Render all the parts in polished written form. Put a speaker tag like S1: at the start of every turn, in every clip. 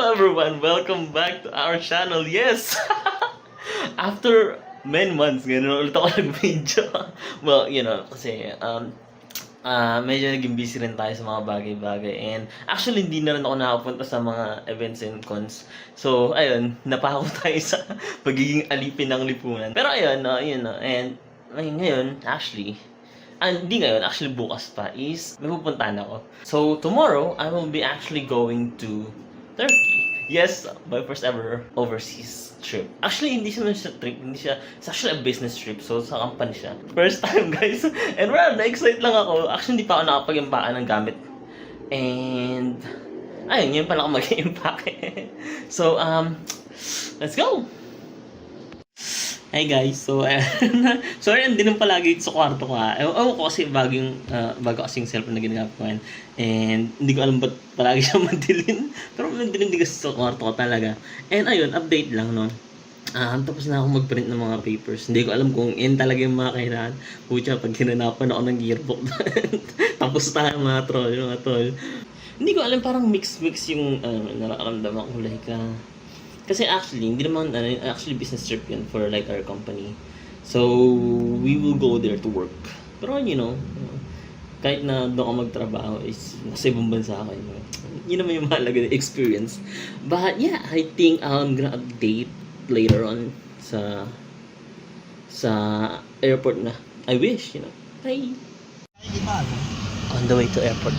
S1: Hello everyone, welcome back to our channel. Yes! After many months, gano'n ulit ako nag-video. Well, kasi medyo naging busy rin tayo sa mga bagay-bagay. And actually, hindi na rin ako nakapunta sa mga events and cons. So, ayun, napako tayo sa pagiging alipin ng lipunan. Pero ayun, and ngayon, hindi ngayon, actually bukas pa is may pupuntahan ako. So, tomorrow, I will be actually going to Turkey. Yes, my first ever overseas trip. Actually, hindi siya trip, it's actually a business trip. So, sa company siya. First time, guys. And well, na-excite lang ako. Actually, hindi pa ako nakapag-impake ng gamit. And, ayun, yun pala ako mag-impake. So, let's go! Hi guys, so sorry hindi naman palagi sa kwarto ko ha. Ewan ko kasi bago kasing cellphone na ginagamit ko and hindi ko alam ba't palagi siya madilim. Pero madilim din kasi sa kwarto ko talaga. And ayun, update lang no. Tapos na ako mag-print ng mga papers. Hindi ko alam kung yan talaga yung mga kailangan. Pucha, pag hinanapan ako ng gearbox. Tapos tayo mga troll. Hindi ko alam, parang mix yung nararamdaman ko like kasi actually, hindi naman, actually business trip yun for like our company. So, we will go there to work. Pero kahit na doon ako magtrabaho is nasa ibang bansa ako. Yun naman yung mahalaga na experience. But yeah, I think I'm gonna update later on sa airport na. I wish, Bye! On the way to airport.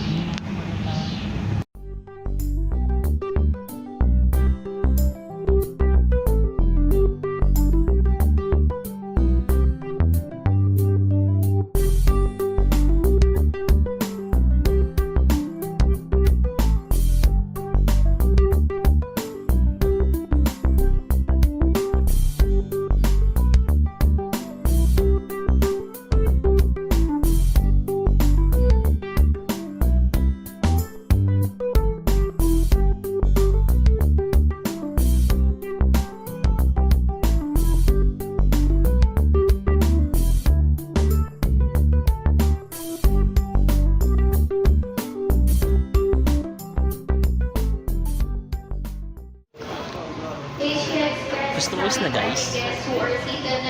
S1: Customers na guys.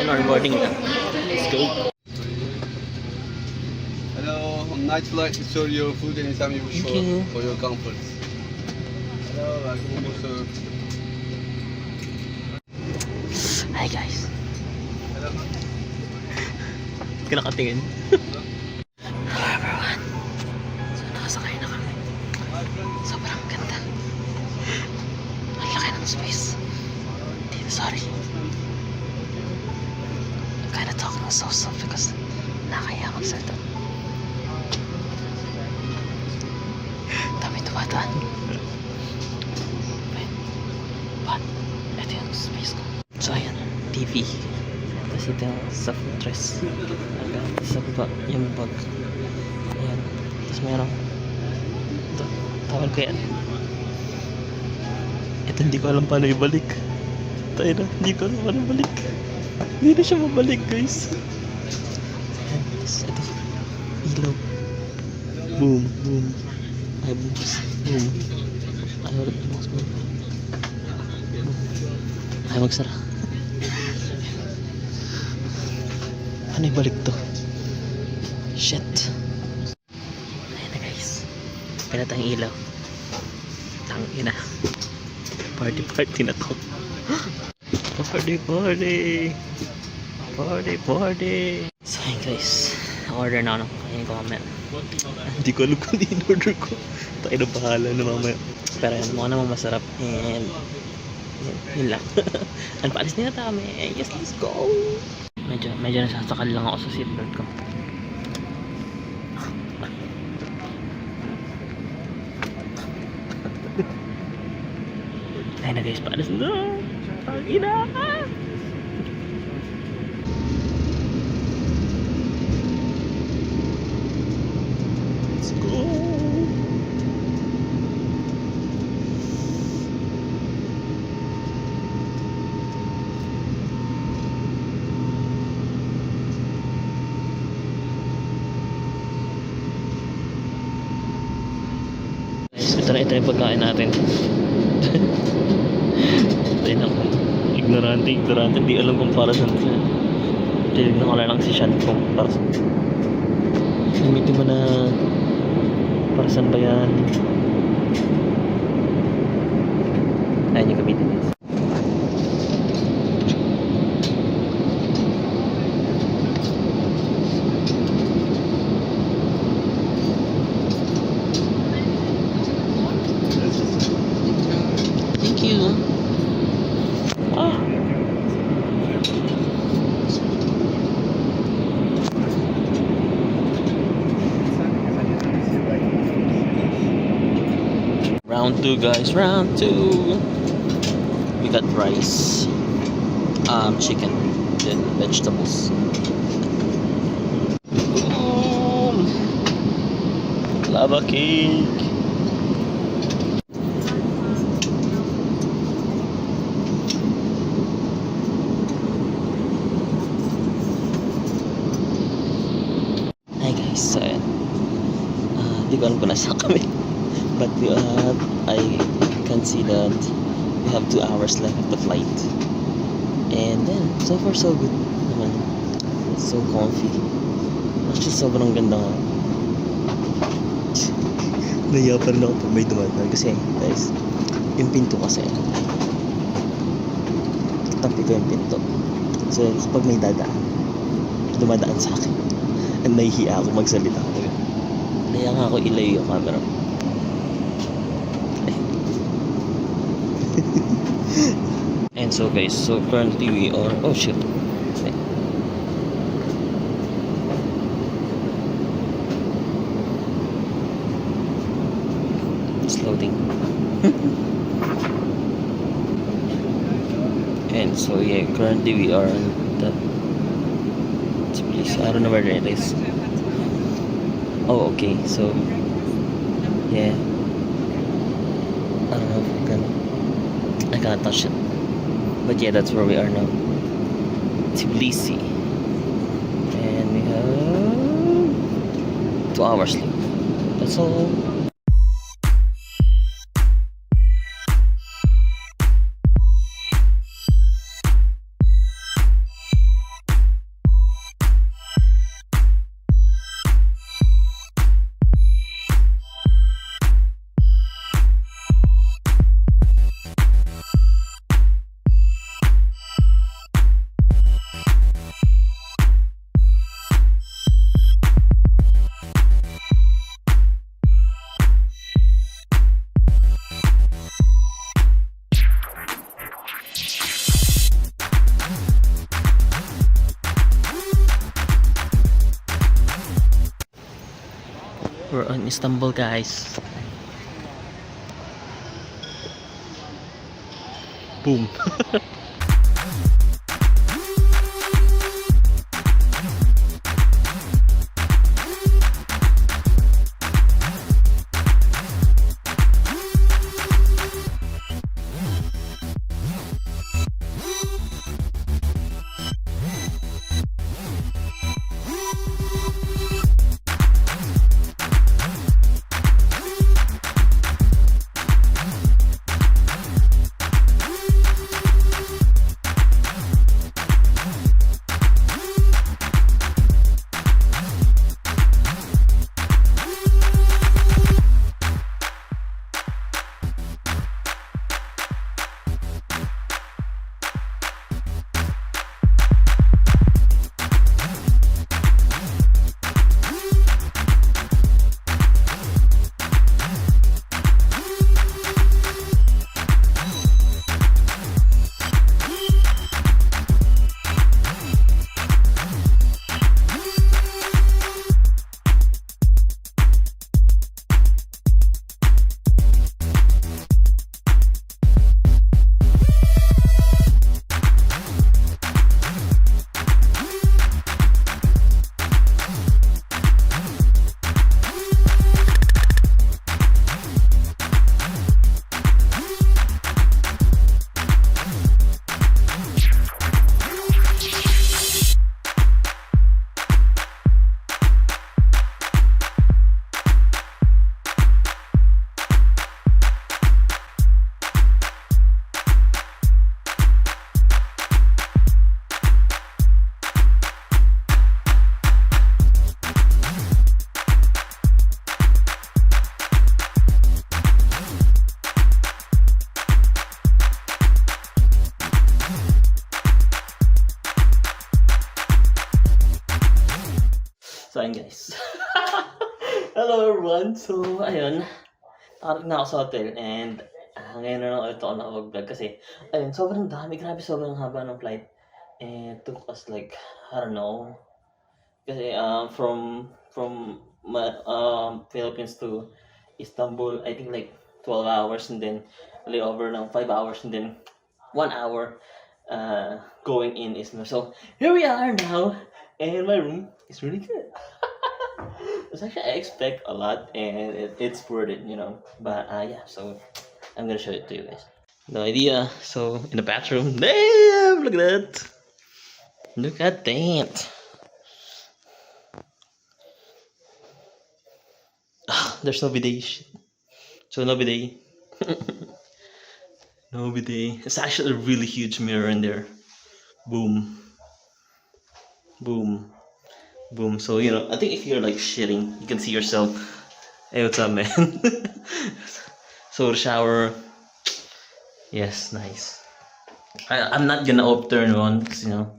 S1: And our boarding na. Let's go.
S2: Hello, on night flight to serve your food anytime you wish for your comfort. Hello, welcome sir.
S1: Hi guys.
S2: Hello.
S1: Kinakatingin. Hello everyone. So nakasakay na kami. Sobrang ganda. Ang laki ng space. Sorry. I'm kind of talking so soft because nakakaya magsalita. Dami tumataan. Wait. But, ito yung space ko. So, ayan. TV. Tapos ito yung sa footrest. Sa baba, yung bag. Ayan. Tapos mayroong ito. Tawal ko yan. Ito hindi ko alam paano ibalik. Tayo na, hindi ko naman balik. Hindi na siya mabalik guys. Ito, ilaw. Boom. Ay, bukas. Boom. Ay, ulit bukas. Boom. Ay, magsara. Ano ibalik to? Shit. Ayan na guys. Pinatang ilaw. Tangina. Party na to. Party. So yun guys, order na ako ng kainin ko mamaya. Hindi ko alam kung in-order ko. Tayo na bahala na mamaya. Pero yun, mukha naman masarap. And yun lang. And paalis na kami. Yes, let's go! Medyo nasasakal lang ako sa seatbelt ko. Ayun na guys, paalis na! Ang ina! Let's go! Guys, ito na yung pagkain natin. Tayo na ko. Ignorante. Di alam kung para saan siya. Tinignan ko na lang si Sean kung para saan. Gamitin mo na para saan ba yan? Ayun yung gamitin niya. Thank you. Ah. Round 2 guys, round 2. We got rice, chicken, then vegetables. Lava cake. Hi guys, so di ko alam kung nasa kami. But I can see that we have 2 hours left of the flight. And then, so far so good naman. So comfy. Actually, sobrang ganda nga. Naiya pa rin ako pag may dumadaan. Kasi, guys, yung pinto kasi, tabi ko yung pinto. So, kapag may dumadaan sa akin, and nahihiya ako magsalita. Kaya nga ako ilayo yung camera. And so guys, so currently we are, oh shit, it's loading. And so yeah, currently we are on that place. I don't know where it is. Oh, okay, so yeah, I don't know if I can't touch it. But yeah, that's where we are now. Tbilisi. And we have 2 hours left. That's all. We're on Istanbul, guys. Boom. So, ayun. Nakarating na ako sa hotel and ngayon na lang ulit ako nakapag-vlog kasi ayun, sobrang dami. Grabe, sobrang haba ng flight. And it took us like, I don't know, kasi Philippines to Istanbul, I think like 12 hours and then layover ng 5 hours and then 1 hour going in Izmir. So here we are now and my room is really good. It's actually I expect a lot and it's worth it, you know. But yeah, so I'm gonna show it to you guys. No idea. So in the bathroom, damn, look at that. Look at that. There's no bidet. So no bidet. No bidet. It's actually a really huge mirror in there. Boom. Boom. Boom. So, you know, I think if you're like shitting, you can see yourself. Hey, what's up, man? So, the shower. Yes, nice. I'm not gonna turn on because, you know,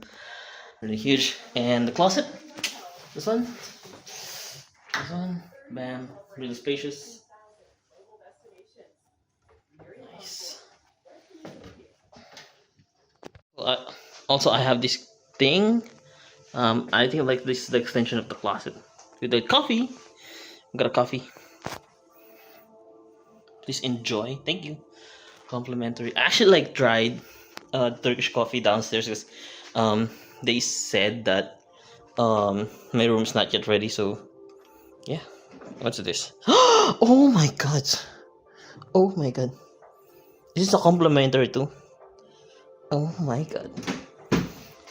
S1: really huge. And the closet. This one. This one. Bam. Really spacious. Nice. Also, I have this thing. I think like this is the extension of the closet. With the coffee. Got a coffee. Please enjoy. Thank you. Complimentary. I actually like tried Turkish coffee downstairs because they said that my room's not yet ready. So yeah. What's this? Oh my god. Oh my god. This is a complimentary too. Oh my god.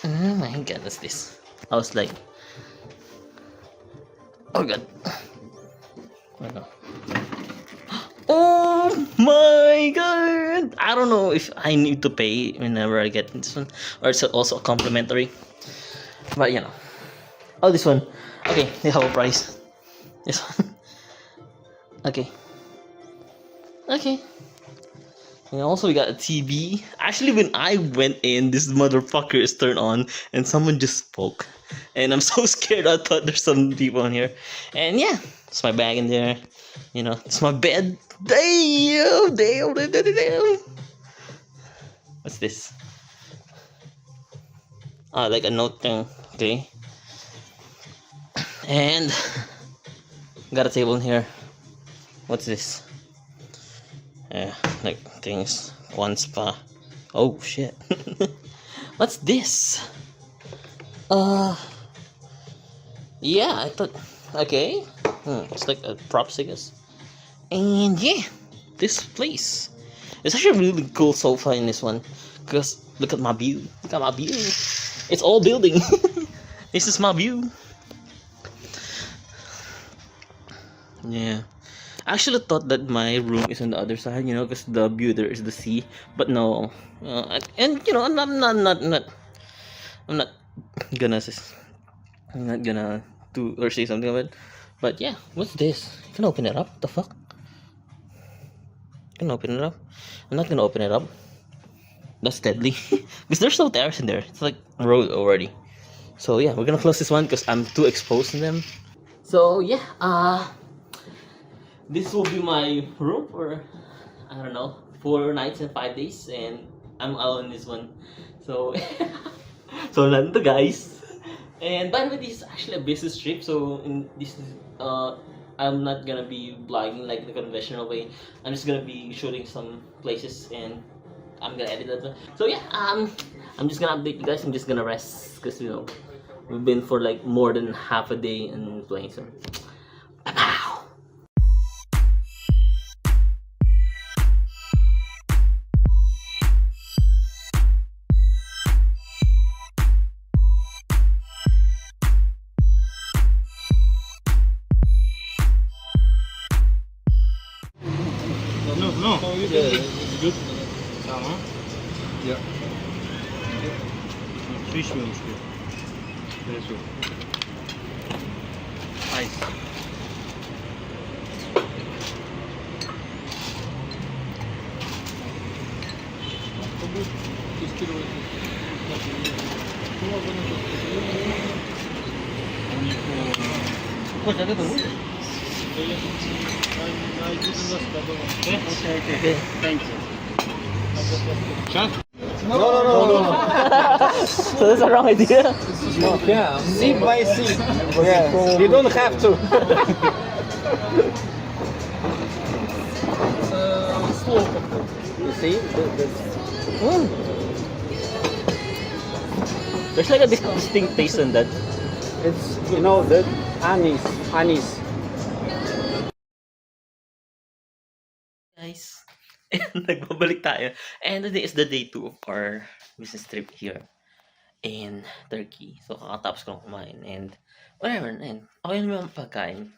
S1: Oh my god, what's this? I was like, oh god. Oh no. Oh my god. I don't know if I need to pay whenever I get this one or it's also complimentary. But you know. Oh, this one. Okay, they have a price. This one. Okay. Okay. And also we got a TV. Actually, when I went in, this motherfucker is turned on and someone just spoke. And I'm so scared. I thought there's some people in here. And yeah, it's my bag in there. You know, it's my bed. Damn, damn, damn, damn, damn. What's this? Like a note thing. Okay. And got a table in here. What's this? Yeah, like things. One spa. Oh shit. What's this? Yeah, I thought. Okay. It's like a props, I guess. And yeah, this place. It's actually a really cool sofa in this one. Because look at my view. Look at my view. It's all building. This is my view. Yeah. I actually thought that my room is on the other side, you know, because the view there is the sea. But no, and you know, I'm not gonna do or say something about it. But yeah, what's this? You can open it up. What the fuck? You can open it up. I'm not gonna open it up. That's deadly. Because there's no terrace in there. It's like road already. So yeah, we're gonna close this one because I'm too exposed to them. So yeah, this will be my room for, I don't know, 4 nights and 5 days, and I'm out on this one. So, so nandito guys. And by the way, this is actually a business trip. So this is, I'm not gonna be vlogging like the conventional way. I'm just gonna be shooting some places and I'm gonna edit that. So yeah, I'm just gonna update you guys. I'm just gonna rest because you know we've been for like more than half a day and playing. So.
S3: No. Yeah, it's good. Tamam.
S2: Yeah.
S3: Su içmiyormuş diyor. Neresi yok?
S1: Ice. Kok ada tuh? Okay.
S3: Thank you. Shot?
S1: So that's a wrong idea.
S4: Yeah, seat by seat. Yeah, you don't have to. You see?
S1: There's like a distinct taste on that.
S4: It's, you know, the anise.
S1: Guys, nagbabalik tayo. And today is the day 2 of our business trip here in Turkey. So, kakatapos ko lang kumain. And, whatever. And, okay naman ang pagkain.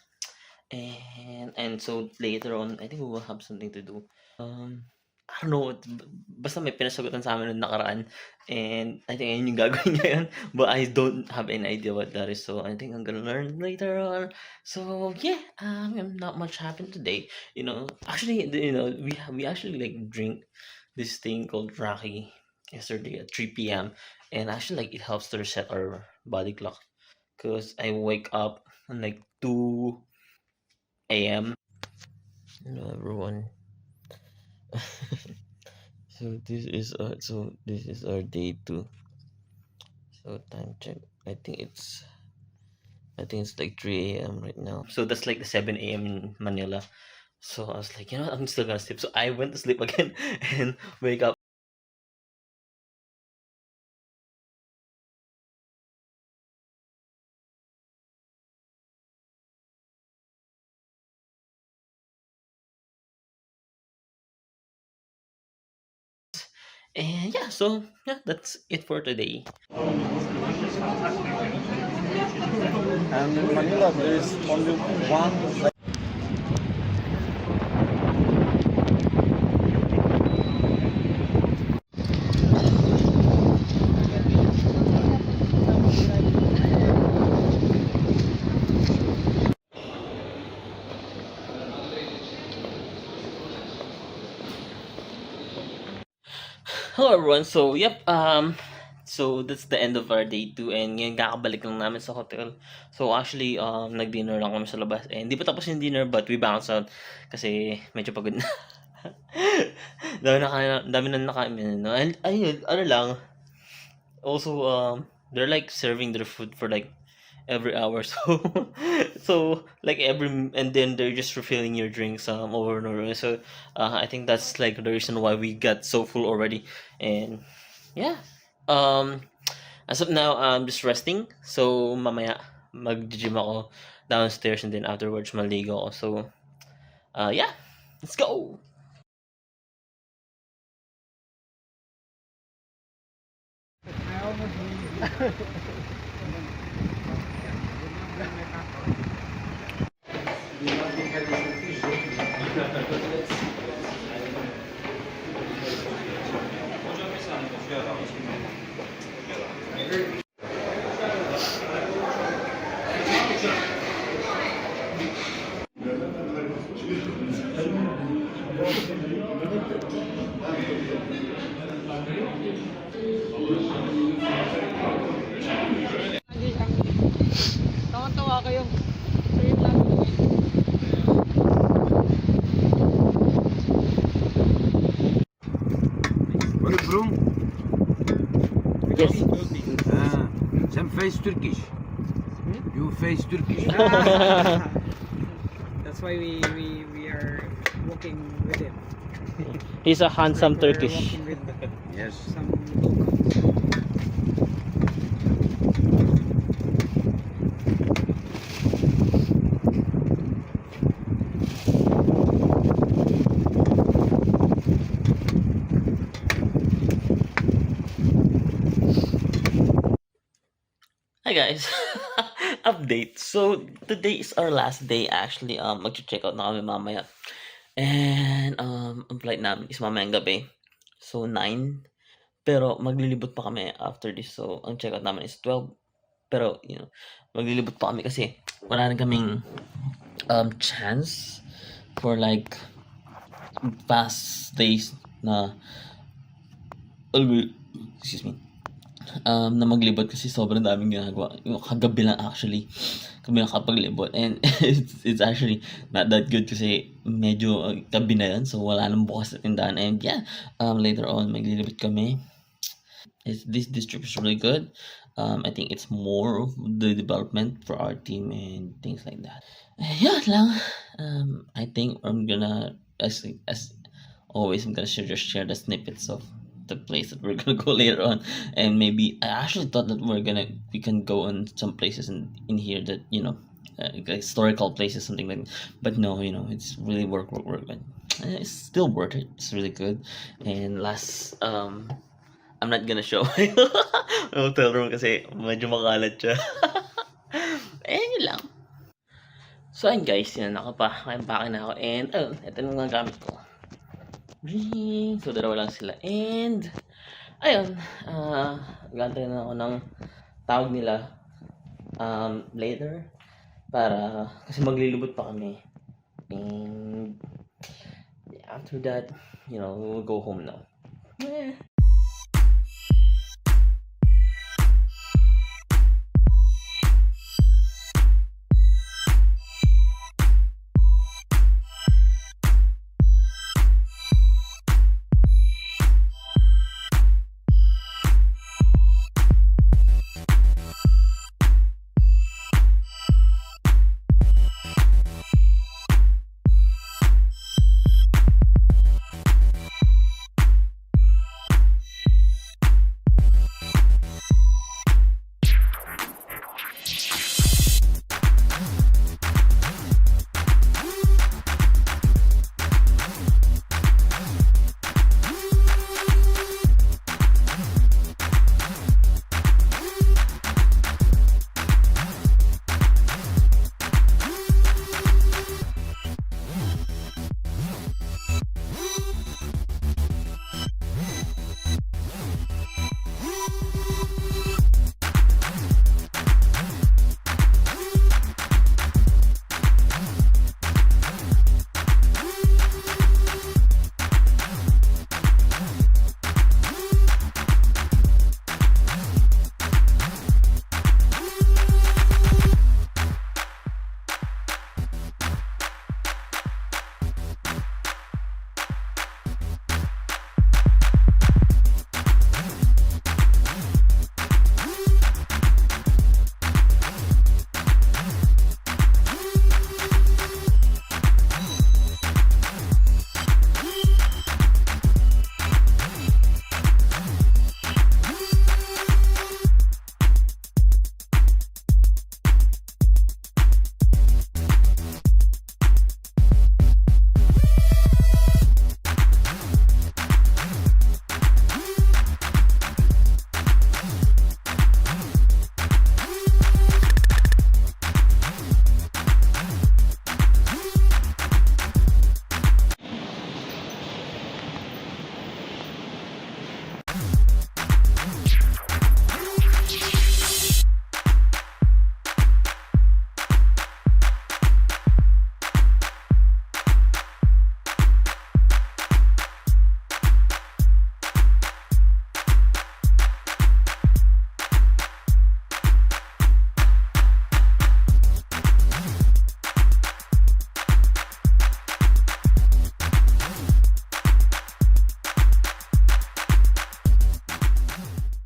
S1: And so, later on, I think we will have something to do. I don't know, basta may pinasagutan sa amin nung nakaraan. And, I think ayun yung gagawin niya yun. But I don't have any idea what that is. So, I think I'm gonna learn later on. So, yeah, not much happened today. You know, actually, we actually like drink this thing called Raki yesterday at 3 p.m. And actually, like, it helps to reset our body clock. Because I wake up at like 2 a.m. Hello, everyone. So this is our day 2. So time check. I think it's like 3 a.m. right now. So that's like the 7 a.m. in Manila. So I was like, you know what? I'm still gonna sleep. So I went to sleep again and wake up. And yeah, so yeah, that's it for today.
S4: And in Manila, there is only one.
S1: Hello everyone. So, yep, so that's the end of our day 2 and ngayon kakabalik lang namin sa hotel. So actually, nag-dinner lang kami sa labas. And hindi pa tapos yung dinner but we bounced out kasi medyo pagod na. dami na nakain, no? And ayun, ano lang. Also, they're like serving their food for like every hour. So like and then they're just refilling your drinks over and over. So I think that's like the reason why we got so full already. And yeah, as of now I'm just resting. So mamaya mag-gym ako downstairs and then afterwards maligo ako. So yeah, let's go.
S5: Tawa-tawa kayo. So yun lang.
S6: What is bro?
S1: Yes.
S6: Sen face Turkish. You face Turkish.
S5: That's why we are working with him.
S1: He's a handsome
S5: We're
S1: Turkish.
S5: working with
S6: Yes.
S5: some locals.
S1: Hi guys. Update. So today is our last day actually. Mag-check out na kami mamaya. And ang flight namin is mamayang gabi. So 9. Pero maglilibot pa kami after this. So ang check out namin is 12. Pero maglilibot pa kami kasi wala rin kaming chance for like past days na excuse me, na maglibot kasi sobrang daming ginagawa. Yung kagabi lang actually. kami nakapaglibot. And it's actually not that good kasi medyo gabi na yun. So wala nang bukas na tindahan. And yeah, later on maglilibot kami. This district is really good. I think it's more of the development for our team and things like that. Yeah lang. I think I'm gonna, as always, I'm gonna just share the snippets of the place that we're gonna go later on. And maybe I actually thought that we can go on some places in here that, you know, historical places, something like that. But no, you know, it's really work. But it's still worth it. It's really good. And last, I'm not gonna show my hotel room kasi medyo makalat siya. Yun lang. So ayun guys, yun, nakapake na ako. And ayun, ito yung mga gamit ko. So dalawa lang sila. And ayun, gantay na ako ng tawag nila later. Para, kasi maglilibot pa kami. And after that, you know, we'll go home now.